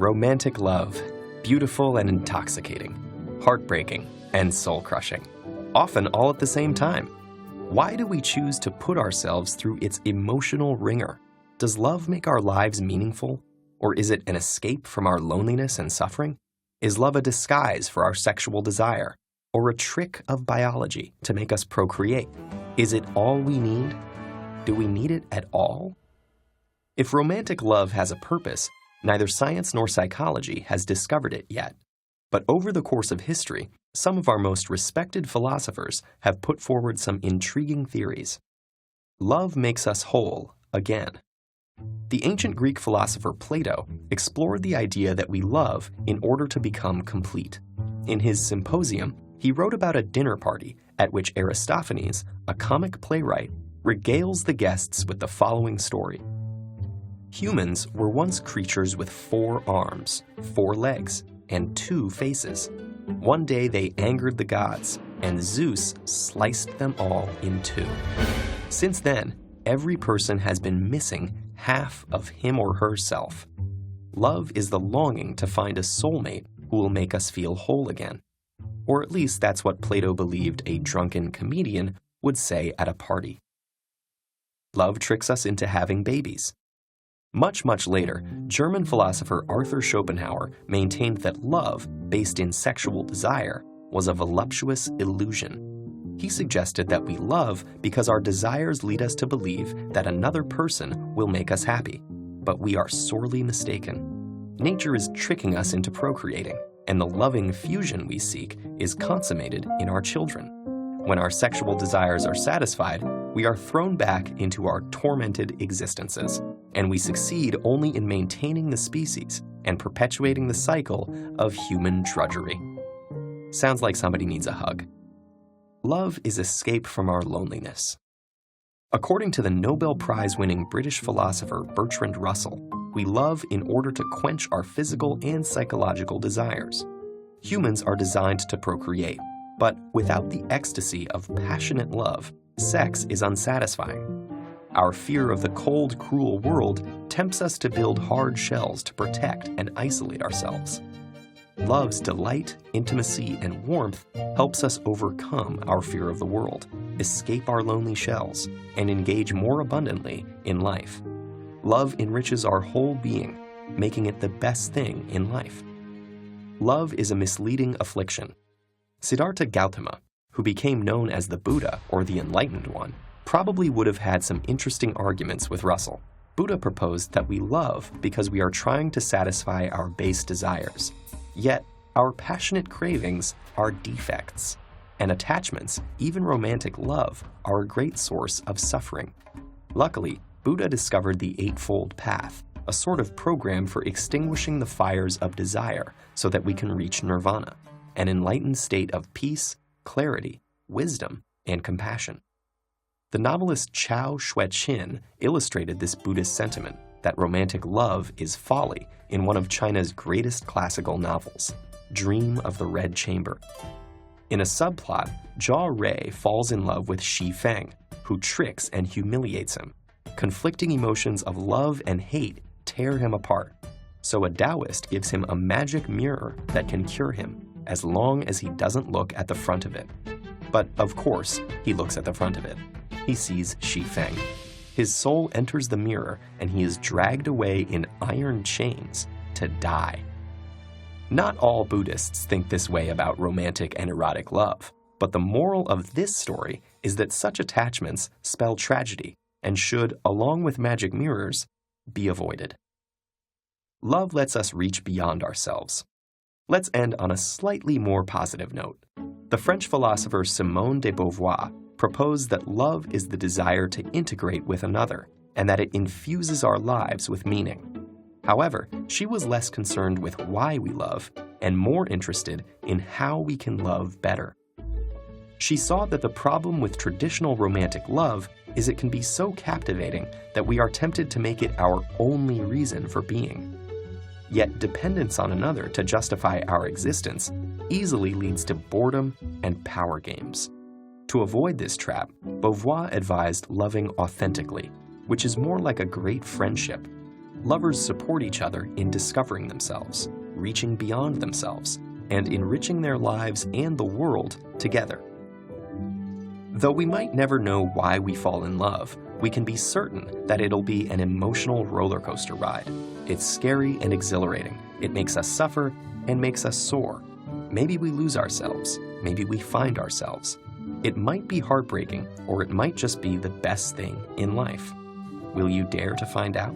romantic love, beautiful and intoxicating, heartbreaking and soul-crushing, often all at the same time. Why do we choose to put ourselves through its emotional wringer? Does love make our lives meaningful? Or is it an escape from our loneliness and suffering? Is love a disguise for our sexual desire? Or a trick of biology to make us procreate? Is it all we need? Do we need it at all? If romantic love has a purpose, neither science nor psychology has discovered it yet. But over the course of history, some of our most respected philosophers have put forward some intriguing theories. Love makes us whole again. The ancient Greek philosopher Plato explored the idea that we love in order to become complete. In his Symposium, he wrote about a dinner party at which Aristophanes, a comic playwright, regales the guests with the following story. Humans were once creatures with 4 arms, 4 legs, and 2 faces. One day they angered the gods, and Zeus sliced them all in 2. Since then, every person has been missing half of him or herself. Love is the longing to find a soulmate who will make us feel whole again. Or at least that's what Plato believed a drunken comedian would say at a party. Love tricks us into having babies. Much later, German philosopher Arthur Schopenhauer maintained that love, based in sexual desire, was a voluptuous illusion. He suggested that we love because our desires lead us to believe that another person will make us happy. But we are sorely mistaken. Nature is tricking us into procreating, and the loving fusion we seek is consummated in our children. When our sexual desires are satisfied, we are thrown back into our tormented existences, and we succeed only in maintaining the species and perpetuating the cycle of human drudgery. Sounds like somebody needs a hug. Love is escape from our loneliness. According to the Nobel Prize-winning British philosopher Bertrand Russell, we love in order to quench our physical and psychological desires. Humans are designed to procreate, but without the ecstasy of passionate love, sex is unsatisfying. Our fear of the cold, cruel world tempts us to build hard shells to protect and isolate ourselves. Love's delight, intimacy, and warmth helps us overcome our fear of the world, escape our lonely shells, and engage more abundantly in life. Love enriches our whole being, making it the best thing in life. Love is a misleading affliction. Siddhartha Gautama, who became known as the Buddha or the Enlightened One, probably would have had some interesting arguments with Russell. Buddha proposed that we love because we are trying to satisfy our base desires. Yet, our passionate cravings are defects, and attachments, even romantic love, are a great source of suffering. Luckily, Buddha discovered the Eightfold Path, a sort of program for extinguishing the fires of desire so that we can reach nirvana, an enlightened state of peace, clarity, wisdom, and compassion. The novelist Xueqin illustrated this Buddhist sentiment that romantic love is folly in one of China's greatest classical novels, Dream of the Red Chamber. In a subplot, Jia Rui falls in love with Xi Feng, who tricks and humiliates him. Conflicting emotions of love and hate tear him apart, so a Taoist gives him a magic mirror that can cure him, as long as he doesn't look at the front of it. But of course, he looks at the front of it. He sees Xi Feng. His soul enters the mirror and he is dragged away in iron chains to die. Not all Buddhists think this way about romantic and erotic love, but the moral of this story is that such attachments spell tragedy and should, along with magic mirrors, be avoided. Love lets us reach beyond ourselves. Let's end on a slightly more positive note. The French philosopher Simone de Beauvoir proposed that love is the desire to integrate with another, and that it infuses our lives with meaning. However, she was less concerned with why we love, and more interested in how we can love better. She saw that the problem with traditional romantic love is it can be so captivating that we are tempted to make it our only reason for being. Yet dependence on another to justify our existence easily leads to boredom and power games. To avoid this trap, Beauvoir advised loving authentically, which is more like a great friendship. Lovers support each other in discovering themselves, reaching beyond themselves, and enriching their lives and the world together. Though we might never know why we fall in love, we can be certain that it'll be an emotional roller coaster ride. It's scary and exhilarating. It makes us suffer and makes us soar. Maybe we lose ourselves. Maybe we find ourselves. It might be heartbreaking, or it might just be the best thing in life. Will you dare to find out?